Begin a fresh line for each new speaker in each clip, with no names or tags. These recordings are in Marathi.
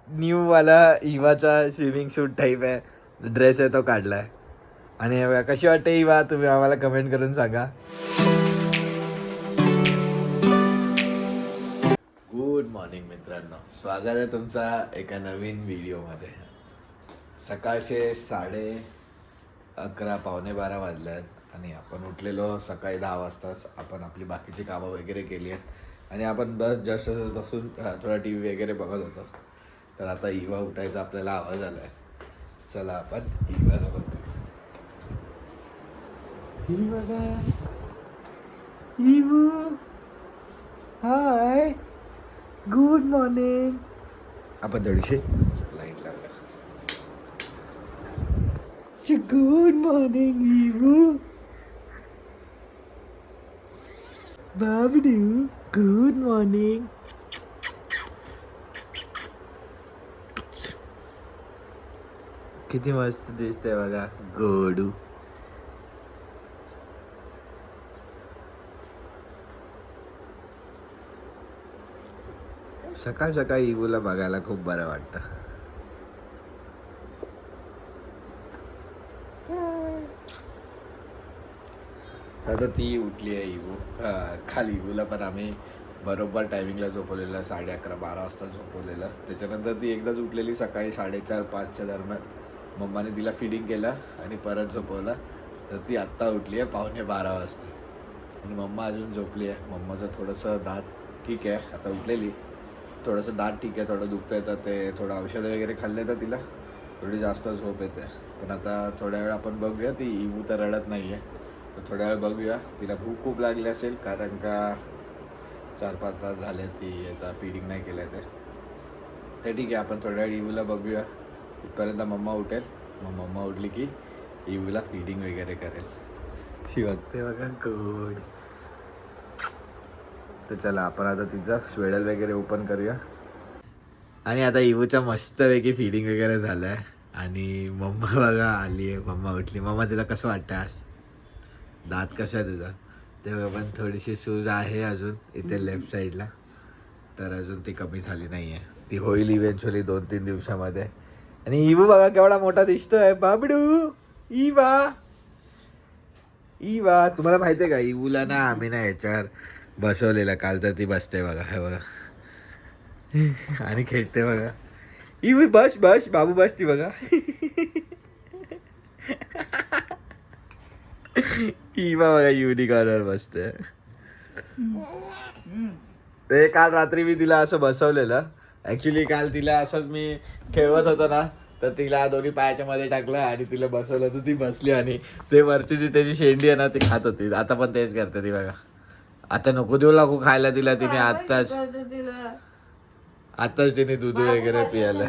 न्यू वाला इवाचा स्विमिंग शूट टाईप आहे, ड्रेस आहे तो काढलाय. आणि हे बघा कशी वाटते इवा, तुम्ही आम्हाला कमेंट करून सांगा. गुड मॉर्निंग मित्रांनो, स्वागत आहे तुमचा एका नवीन व्हिडिओमध्ये. सकाळचे 11:30 पावणे 12 वाजले आहेत आणि आपण उठलेलो सकाळी 10 वाजताच. आपण आपली बाकीची कामं वगैरे केली आहेत आणि आपण बस जस्ट बसून थोडा टी व्ही वगैरे बघत होतो. तर आता इवा उठायचा आपल्याला आवाज आला आहे. चला आपण इवाला बघतो. इवू हाय, गुड मॉर्निंग. आपण थोडीशी लाईट लावूया. गुड मॉर्निंग इवू. बाबडू गुड मॉर्निंग. किती मस्त दिसतंय बघा गोडू. सकाळ सकाळी इवूला बघायला खूप बरं वाटतं. आता ती उठली आहे इवू. खाली इवूला पण आम्ही बरोबर टायमिंगला झोपवलेलं, 11:30-12 वाजता झोपवलेलं. त्याच्यानंतर ती एकदाच उठलेली सकाळी 4:30-5च्या दरम्यान. मम्माने तिला फिडिंग केलं आणि परत झोपवलं. तर ती आत्ता उठली आहे 11:45 वाजता आणि मम्मा अजून झोपली आहे. मम्माचं थोडंसं दात ठीक आहे, आता उठलेली. थोडंसं दात ठीक आहे, थोडं दुखतं येतं, ते थोडं औषधं वगैरे खाल्ले तर तिला थोडी जास्त झोप येते. पण आता थोड्या वेळ आपण बघूया. ती इवू तर रडत नाही आहे, तर थोड्या वेळ बघूया. तिला भूक खूप लागली असेल, कारण का 4-5 तास झाले ती आता फिडिंग नाही केलं आहे. ते ठीक आहे, आपण थोड्या वेळ इवूला बघूया. तिथपर्यंत मम्मा उठेल. मग मम्मा उठली की इवूला फिडिंग वगैरे करेल. शी बघते बघा गोड. तर चला आपण आता तिचं स्वेडल वगैरे ओपन करूया. आणि आता इवूच्या मस्तपैकी फिडिंग वगैरे झालं आहे आणि मम्मा बघा आली आहे. मम्मा उठली. मम्मा तिला कसं वाटतं आज? दात कसा आहे तुझा? तेव्हा पण थोडीशी सूज आहे अजून इथे लेफ्ट साईडला, तर अजून ती कमी झाली नाही आहे. ती होईल इव्हेंच्युअली 2-3 दिवसामध्ये. आणि इवू बघा केवढा मोठा दिसतोय. बाबडू इवा. इवा तुम्हाला माहिती आहे का, इवूला ना आम्ही ना याच्यावर बसवलेलं. काल तर ती बसते बघा, हे बघा आणि खेळते बघा. इवू बस बस, बाबू बस ती बघा. इवा बघा युनिकॉर्नवर बसते. ते काल रात्री मी तिला असं बसवलेलं. ऍक्च्युली काल तिला असंच मी खेळवत होतो ना, तर तिला दोन्ही पायाच्या मध्ये टाकलं आणि तिला बसवलं, तर ती बसली आणि ते वरची जी त्याची शेंडी आहे ना ती खात होती. आता पण तेच करते ती बघा. आता नको देऊ लागू खायला तिला. तिने आताच तिने दूध वगैरे पियाला.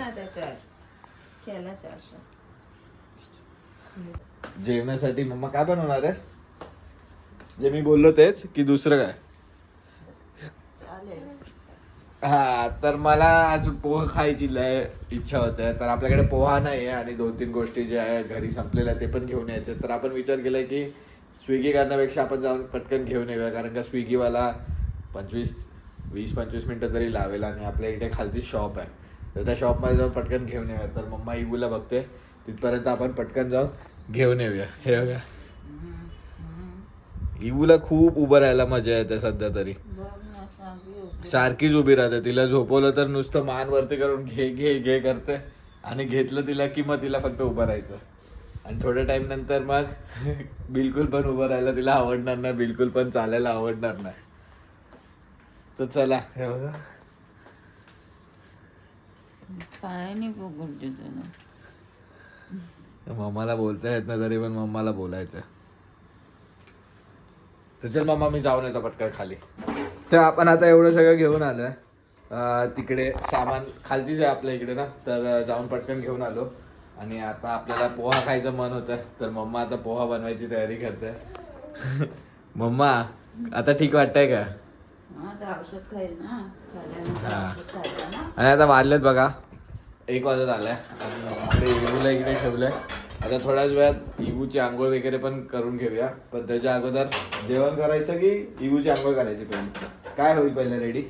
जेवणासाठी मम्मा काय बनवणार आहेस? जे मी बोललो तेच की दुसरं काय? हा, तर मला आज पोहा खायची लय इच्छा होते. तर आपल्याकडे पोहा नाही आहे आणि 2-3 गोष्टी ज्या आहे घरी संपलेल्या ते पण घेऊन यायचे. तर आपण विचार केलाय की स्विगी करण्यापेक्षा आपण जाऊन पटकन घेऊन येऊया, कारण का स्विगीवाला 20-25 मिनटं तरी लावेल आणि आपल्या इथे खालती शॉप आहे, तर त्या शॉपमध्ये जाऊन पटकन घेऊन येऊया. तर मम्मा इवूला बघते, तिथपर्यंत आपण पटकन जाऊन घेऊन येऊया. हे बघा इवूला खूप उभं राहायला मजा येते सध्या तरी. सारखीच उभी राहते. तिला झोपवलं तर नुसतं मान वरती करून घे घे घे करते आणि घेतलं तिला की मग तिला फक्त उभं राहायचं. आणि थोड्या टाइम नंतर मग बिलकुल पण उभं राहायला तिला आवडणार नाही, बिलकुल पण चालायला आवडणार नाही. तर चला हे बघा
काय नाही पकडते
मम्माला बोलता येत ना, तरी पण मम्माला बोलायचं. तर चल मम्मा मी जाऊन येतो पटकन खाली. तर आपण आता एवढं सगळं घेऊन आलोय. तिकडे सामान खालतीच आहे आपल्या इकडे ना, तर जाऊन पटकन घेऊन आलो. आणि आता आपल्याला पोहा खायचं मन होतं, तर मम्मा आता पोहा बनवायची तयारी करते. मम्मा आता ठीक वाटतंय का?
औषध खाईल ना.
आणि आता वाजलेत बघा 1 वाजत आलाय आणि इवूला इकडे ठेवलंय. आता थोड्याच वेळात इवूची आंघोळ वगैरे पण करून घेऊया, पण त्याच्या अगोदर जेवण करायचं की इवूची आंघोळ करायची पहिली? काय होईल पहिलं रेडी?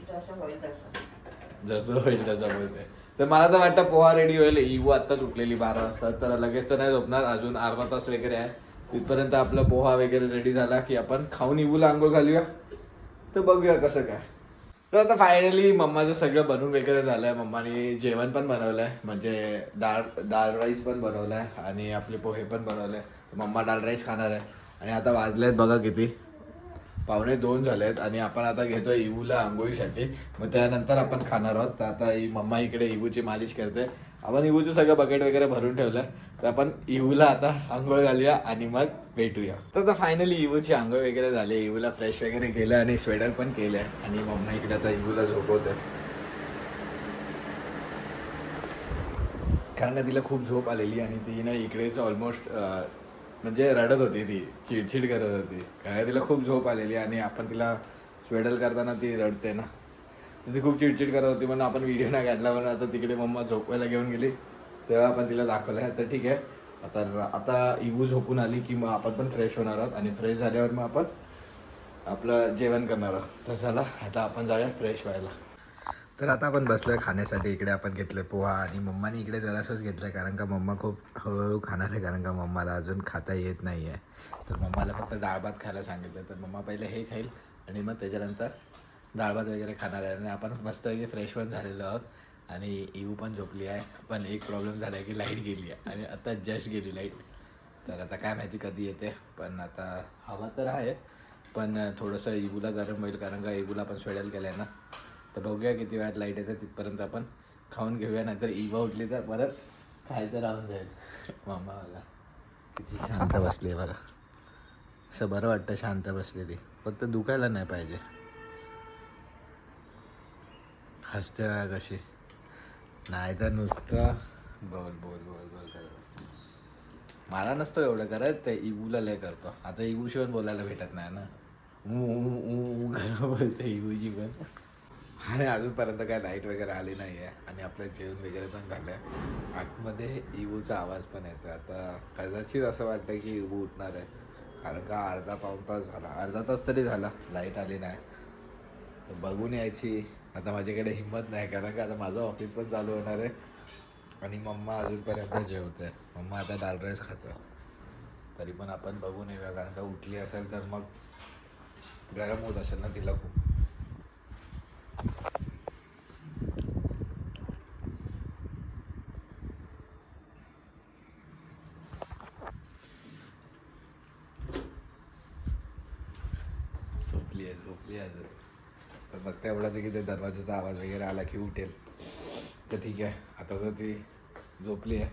जसं होईल तसं.
जसं होईल तसं बोलते. तर मला तर वाटतं पोहा रेडी होईल. इवू आत्ताच उठलेली 12 वाजता, तर लगेच तर नाही झोपणार, अजून अर्धा तास वगैरे आहे. तिथपर्यंत आपला पोहा वगैरे रेडी झाला की आपण खाऊन इवूला आंघोळ घालूया. तर बघूया कसं काय. तर आता फायनली मम्माचं सगळं बनवून वगैरे झालंय. मम्माने जेवण पण बनवलंय, म्हणजे डाळ राईस पण बनवलाय आणि आपले पोहे पण बनवले. मम्मा डाळ राईस खाणार आहे. आणि आता वाजलेत बघा किती, 1:45 झालेत. आणि आपण आता घेतोय इवूला आंघोळीसाठी, मग त्यानंतर आपण खाणार आहोत. तर आता मम्मा इकडे इवूची मालिश करते. आपण इवूचं सगळं बकेट वगैरे भरून ठेवलंय, तर आपण इवूला आता आंघोळ घालूया आणि मग भेटूया. तर आता फायनली इवूची आंघोळ वगैरे झाली, इवूला फ्रेश वगैरे केलं आणि स्वेटर पण केलंय. आणि मम्मा इकडे आता इवूला झोपवते, कारण का तिला खूप झोप आलेली आणि ती ना इकडेच ऑलमोस्ट म्हणजे रडत होती, ती चिडचिड करत होती. काय तिला खूप झोप आलेली आणि आपण तिला स्वेडल करताना ती रडते ना, तर ती खूप चिडचिड करत होती. म्हणून आपण व्हिडिओ नाही काढला. म्हणून आता तिकडे मम्मा झोपवायला घेऊन गेली, तेव्हा आपण तिला दाखवलं आहे. तर ठीक आहे, आता इवू झोपून आली की मग आपण पण फ्रेश होणार आहोत आणि फ्रेश झाल्यावर मग आपण आपलं जेवण करणार आहोत. तर चला आता आपण जाऊया फ्रेश व्हायला. तर आता आपण बसलोय खाण्यासाठी. इकडे आपण घेतलं पोहा आणि मम्माने इकडे जरासंच घेतलं, कारण का मम्मा खूप हळूहळू खाणार आहे, कारण का मम्माला अजून खाता येत नाही आहे. तर मम्माला फक्त डाळ भात खायला सांगितलं. तर मम्मा पहिले हे खाईल आणि मग त्याच्यानंतर डाळ भात वगैरे खाणार आहे. आणि आपण मस्त फ्रेश पण झालेलो आहोत आणि इवू पण झोपली आहे. पण एक प्रॉब्लेम झाला आहे की लाईट गेली आहे आणि आता जस्ट गेली लाईट. तर आता काय माहिती कधी येते, पण आता हवा तर आहे, पण थोडंसं इवूला गरम होईल, कारण का इवूला आपण स्वेडल केलं आहे ना. तर बघूया किती वेळात लाईट येते, तिथपर्यंत आपण खाऊन घेऊया. नाहीतर इवा उठली तर परत खायचं राहून जाईल. मामा बघा किती शांत बसली आहे बघा, असं बरं वाटतं शांत बसलेली, फक्त दुखायला नाही पाहिजे. हसते बघा कशी, नाही तर नुसतं बोल बोल बोल बोल करत असते. मला नसतो एवढं करत, ते इवूला लय करतो. आता इवू शिवाय बोलायला भेटत नाही ना, बोलते इवूची पण. आणि अजूनपर्यंत काय लाईट वगैरे आली नाही आहे आणि आपलं जेवण वगैरे पण झालं आहे. आतमध्ये इवूचा आवाज पण येतो. आता कदाचित असं वाटतं की इवू उठणार आहे, कारण का पाऊण तास झाला, अर्धा तास तरी झाला लाईट आली नाही. तर बघून यायची. आता माझ्याकडे हिंमत नाही, कारण का आता माझं ऑफिस पण चालू होणार आहे आणि मम्मा अजूनपर्यंत जेवते. मम्मा आता डाळ राईस खातो. तरी पण आपण बघून येऊया, कारण का उठली असेल तर मग गरम होत असेल ना तिला खूप. झोपली अजून. तर बघता एवढाच की ते दरवाजाचा आवाज वगैरे आला की उठेल. तर ठीक आहे, आता तर ती झोपली आहे.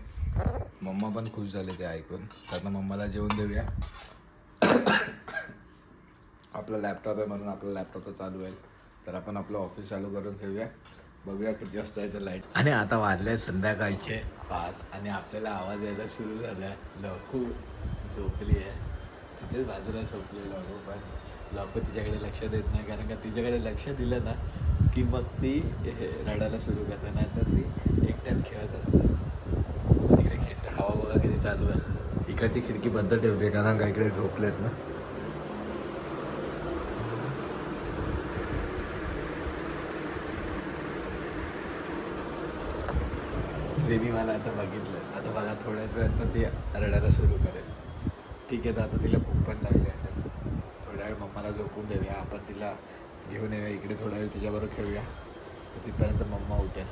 मम्मा पण खुश झाले ते ऐकून. तर आता मम्माला जेवून देऊया. आपला लॅपटॉप आहे म्हणून आपला लॅपटॉप तर चालू आहे. तर आपण आपलं ऑफिस चालू करून ठेवूया. बघूया किती वाजता येतं लाईट. आणि आता वाजले संध्याकाळचे 5 आणि आपल्याला आवाज यायला सुरू झाला आहे. लकू झोपली आहे, तिथेच बाजूला झोपली लकू. पण लकू तिच्याकडे लक्ष देत नाही, कारण का तिच्याकडे लक्ष दिलं ना की मग ती रडायला सुरू करते, नाही तर ती एकट्यात खेळत असते. इकडे खेळते. हवा बघा किती चालू आहे. इकडची खिडकी बंद ठेवली, कारण का इकडे झोपलेत ना. तिने मला आता बघितलं. आता बघा थोड्याच वेळात ती रडायला सुरू करेल. ठीक आहे, तर आता तिला भूक पण लागली असेल. थोड्या वेळ मम्माला झोपून देऊया, आपण तिला घेऊन येऊया इकडे, थोडा वेळ तिच्याबरोबर खेळूया. तर तिथपर्यंत मम्मा उठेल,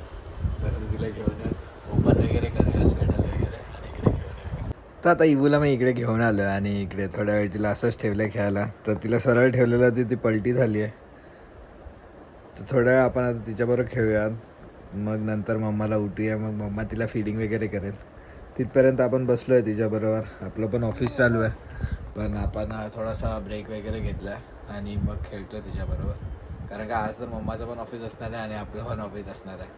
तर तिला घेऊन ओपन वगैरे करूया स्वेटर वगैरे आणि इकडे घेऊन येऊया. तर आता इवूला मी इकडे घेऊन आलो आणि इकडे थोड्या वेळ तिला असंच ठेवलं खेळायला. तर तिला सरळ ठेवलेलं ती पलटी झाली आहे. तर थोड्या वेळ आपण आता तिच्याबरोबर खेळूया, मग नंतर मम्माला उठूया. मग मम्मा तिला फीडिंग वगैरे करेल. तिथपर्यंत आपण बसलो आहे तिच्याबरोबर. आपलं पण ऑफिस चालू आहे, पण आपण थोडासा ब्रेक वगैरे घेतला आहे आणि मग खेळतो तिच्याबरोबर. कारण का आज तर मम्माचं पण ऑफिस असणार आहे आणि आपलं पण ऑफिस असणार आहे.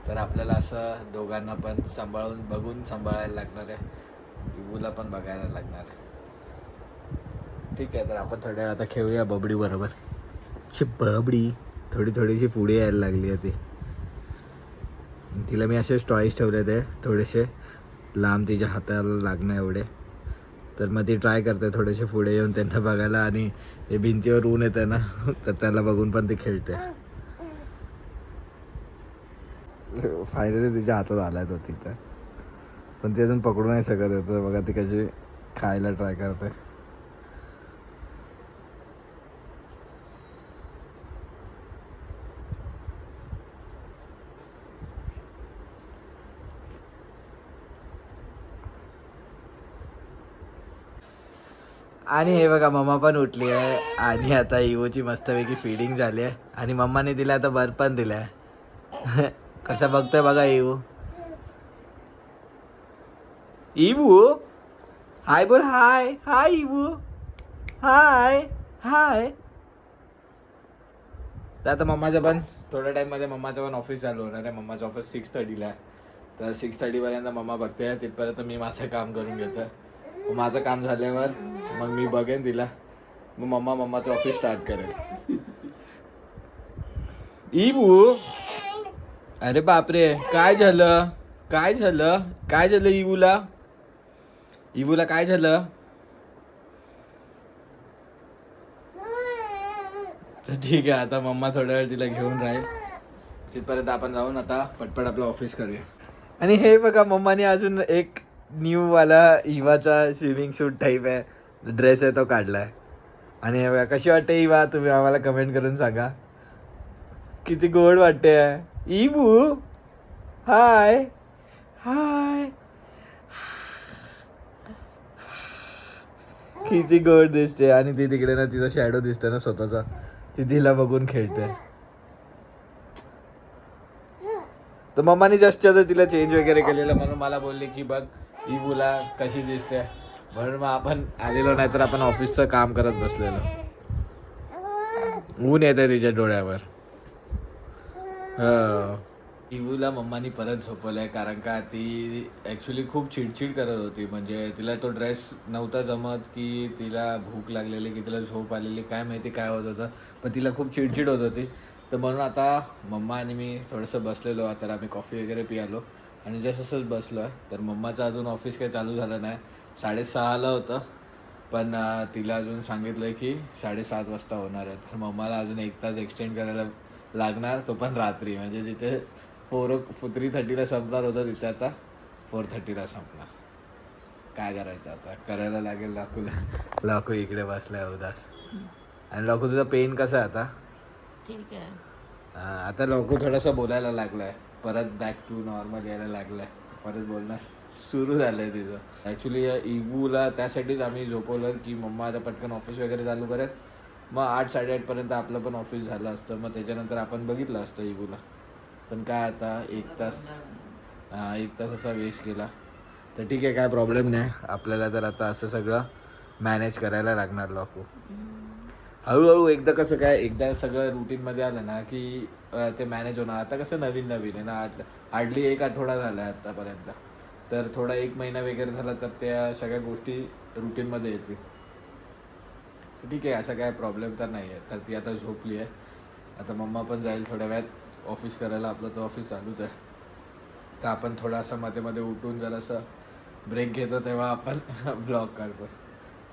तर आपल्याला असं दोघांना पण बघून सांभाळायला लागणार आहे. इवूला पण बघायला लागणार आहे. ठीक आहे, तर आपण थोड्या वेळ आता खेळूया बबडी बरोबर. बबडी थोडीशी पुढे यायला लागली आहे ती. तिला मी असेच टॉईस ठेवले ते थोडेसे लांब तिच्या हाताला लागणं एवढे. तर मग ती ट्राय करते थोडेसे पुढे येऊन त्यांना बघायला, आणि हे भिंतीवर ऊन येते ना तर त्याला बघून पण ती खेळते. फायनली तिच्या हातात आलाय तो तिथं, पण ती अजून पकडू नाही शकत होतं. बघा ती कशी खायला ट्राय करते. आणि हे बघा मम्मा पण उठली आहे आणि आता इवोची मस्तपैकी फीडिंग झाली आहे आणि मम्माने दिला आता बर्फ पण दिलाय. कसा बघतोय बघा इवू. इवू हाय बोल. हाय हाय इवू. हाय हाय. तर आता मम्माचं पण थोड्या टाईममध्ये मम्माचं पण ऑफिस चालू होणार आहे. मम्माचं ऑफिस 6:30ला आहे. तर 6:30पर्यंत मम्मा बघते, तिथपर्यंत मी माझं काम करून घेतो. माझं काम झाल्यावर मग मी बघेन तिला, मग मम्माचं ऑफिस स्टार्ट करेल. इवू अरे बापरे, काय झालं काय झालं काय झालं इवूला. इवूला काय झालं. तर ठीक आहे, आता मम्मा थोड्या वेळ तिला घेऊन राहील. तिथपर्यंत आपण जाऊन आता पटपट आपलं ऑफिस करूया. आणि हे बघा मम्माने अजून एक न्यू वाला इवाचा स्विमिंग सूट टाईप आहे ड्रेस आहे तो काढलाय. आणि हे बघा कशी वाटते इवा, तुम्ही आम्हाला कमेंट करून सांगा. किती गोड वाटते इवू. हाय हाय. किती गोड दिसते. आणि ती तिकडे ना तिचा शॅडो दिसते ना स्वतःचा, ती तिला बघून खेळते. तर मम्माने जस्ट आता तिला चेंज वगैरे केलेलं म्हणून मला बोलली की बघ इवूला कशी दिसते, म्हणून मग आपण आलेलो, नाही तर आपण ऑफिसचं काम करत बसलेलो. ऊन येते तिच्या डोळ्यावर. इवूला मम्मानी परत झोपवलंय, कारण का ती ॲक्च्युली खूप चिडचिड करत होती. म्हणजे तिला तो ड्रेस नव्हता जमत की तिला भूक लागलेली की तिला झोप आलेली, काय माहिती काय होत होतं, पण तिला खूप चिडचिड होत होती. तर म्हणून आता मम्मा आणि मी थोडंसं बसलेलो. आता आम्ही कॉफी वगैरे पियालो आणि जसं बसलो आहे. तर मम्माचं अजून ऑफिस काही चालू झालं नाही. 6:30ला होतं, पण तिला अजून सांगितलं की 7:30 वाजता होणार आहे. तर मम्माला अजून 1 तास एक्सटेंड करायला लागणार, तो पण रात्री. म्हणजे जिथे 3:30ला संपणार होतं तिथे आता 4:30ला संपणार. काय करायचं आता, करायला लागेल. लाकू इकडे बसलाय उदास. आणि लाकू तुझा पेन कसा आहे आता.
ठीक आहे.
आता लोकं थोडंसं बोलायला लागलाय, परत बॅक टू नॉर्मल यायला लागलाय, परत बोलणं सुरू झालंय तिचं. ॲक्च्युली या इवूला त्यासाठीच आम्ही झोपवलं की मम्मा आता पटकन ऑफिस वगैरे चालू करेल, मग 8-8:30पर्यंत आपलं पण ऑफिस झालं असतं, मग त्याच्यानंतर आपण बघितलं असतं इवूला. पण काय आता 1 तास 1 तास असा वेस्ट केला. तर ठीक आहे, काय प्रॉब्लेम नाही. आपल्याला तर आता असं सगळं मॅनेज करायला लागणार लोकं. हळूहळू एकदा सगळं रुटीनमध्ये आलं ना की ते मॅनेज होणार. आता कसं नवीन आहे ना, हार्डली 1 आठवडा झाला आहे आत्तापर्यंत. तर थोडा 1 महिना वगैरे झाला तर त्या सगळ्या गोष्टी रुटीनमध्ये येतील. तर ठीक आहे, असा काय प्रॉब्लेम तर नाही आहे. तर ती आता झोपली आहे. आता मम्मा पण जाईल थोड्या वेळात ऑफिस करायला. आपलं तर ऑफिस चालूच आहे. तर आपण थोडासा मध्ये उठून जरासं ब्रेक घेतो तेव्हा आपण ब्लॉग करतो.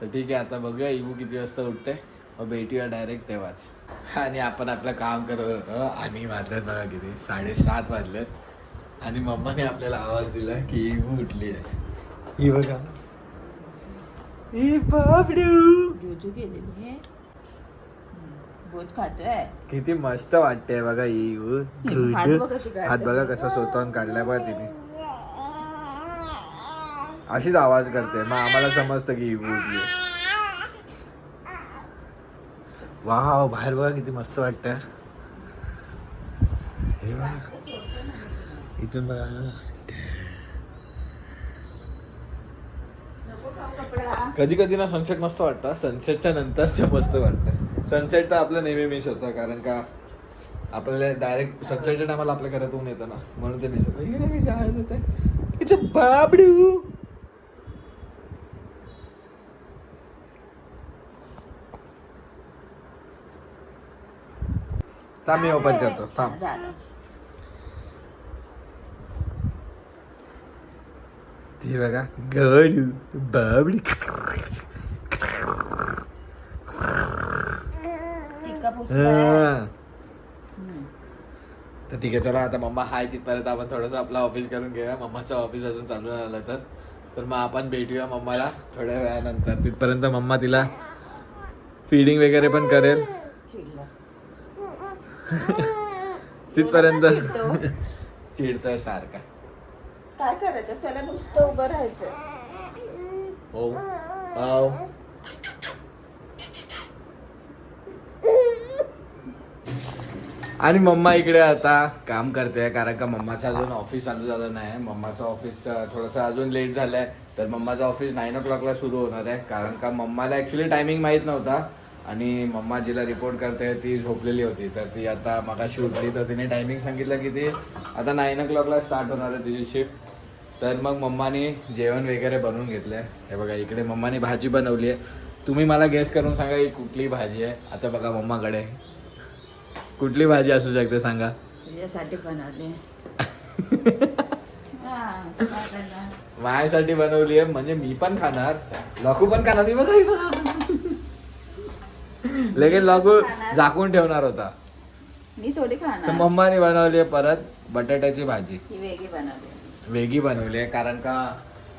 तर ठीक आहे, आता बघूया इवू किती वाजता उठते, मग भेटूया डायरेक्ट तेव्हाच. आणि आपण आपलं काम करत होतो आणि वाजलेत बघा किती 7:30 वाजलेत. आणि मम्माने आपल्याला आवाज दिला की इवू उठली आहे. ही बघा
जोजू गेलेली आहे. बोट खातोय.
किती मस्त वाटते बघा इवू.
हात बघ कशी काढते.
हात बघा कसा स्वतःहून काढलाय बघा तिने. अशीच आवाज करते, मग आम्हाला समजतं की इवू उठली. वाव, बाहेर बघा किती मस्त वाटतंय. हे बघा इथून बघा. कधी कधी ना सनसेट मस्त वाटतं, सनसेटच्या नंतरचं मस्त वाटतं. सनसेट तर आपलं नेहमी मिस होतं, कारण का आपल्याला डायरेक्ट सनसेटच्या टायमाला आपल्या घरात ऊन येतं ना, म्हणून ते मिस होतं. बाबडू थांब, मी ओपन करतो थांब. ती बघा गडू बाबडी.
टिक्का पुसलाय.
तर ठीक आहे, चला आता मम्मा हाय तिथपर्यंत आपण थोडंसं आपलं ऑफिस करून घेऊया. मम्माचं ऑफिस अजून चालू नाही झालं तर मग आपण भेटूया मम्माला थोड्या वेळानंतर. तिथपर्यंत मम्मा तिला फीडिंग वगैरे पण करेल.
चिडला.
तिथपर्यंत
चिडतो.
चिडतोय सारखा.
काय करायचं त्याला नुसतं उभं राहायचं.
हो आव. आणि मम्मा इकडे आता काम करते कारण का मम्माचं अजून ऑफिस चालू झालं नाही. मम्माचं ऑफिस थोडंसं अजून लेट झालंय. तर मम्माचं ऑफिस 9 o'clockला सुरू होणार आहे कारण का मम्माला ॲक्च्युली टायमिंग माहीत नव्हता आणि मम्मा जिला रिपोर्ट करते ती झोपलेली होती. तर ती आता मगाशी उठली तर तिने टायमिंग सांगितलं की ती आता 9 o'clockला स्टार्ट होणार आहे तिची शिफ्ट. तर मग मम्माने जेवण वगैरे बनवून घेतलं आहे. हे बघा इकडे मम्माने भाजी बनवली आहे. तुम्ही मला गेस करून सांगा ही कुठली भाजी आहे. आता बघा मम्माकडे कुठली भाजी असू शकते सांगा.
तुझ्यासाठी बनवले.
माझ्यासाठी बनवली आहे म्हणजे मी पण खाणार, लाकू पण खाणार. ही बघा, ही बघा. लगेच लाकू झाकून ठेवणार होता.
मी थोडी
तर
खाणार.
मम्माने बनवली आहे परत बटाट्याची भाजी.
ही वेगळी बनवली.
वेगळी बनवली आहे कारण का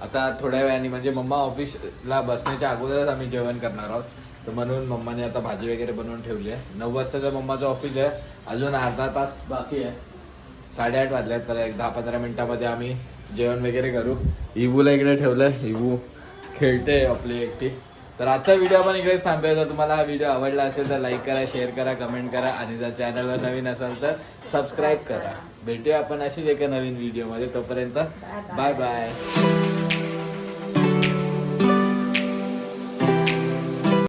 आता थोड्या वेळाने म्हणजे मम्मा ऑफिसला बसण्याच्या अगोदरच आम्ही जेवण करणार आहोत. तर म्हणून मम्माने आता भाजी वगैरे बनवून ठेवली आहे. 9 वाजताचं मम्माचं ऑफिस आहे. अजून अर्धा तास बाकी आहे. 8:30 वाजले. तर एक 10-15 मिनिटामध्ये आम्ही जेवण वगैरे करू. इवूला इकडे ठेवलं आहे. इवू खेळते आपली एकटी. तर आजचा व्हिडिओ आपण इकडेच थांबूया. जर तुम्हाला हा व्हिडिओ आवडला असेल तर लाईक करा, शेअर करा, कमेंट करा आणि जर चॅनलवर नवीन असाल तर सबस्क्राईब करा. भेटूया आपण अशीच एका नवीन व्हिडिओमध्ये. तोपर्यंत बाय बाय.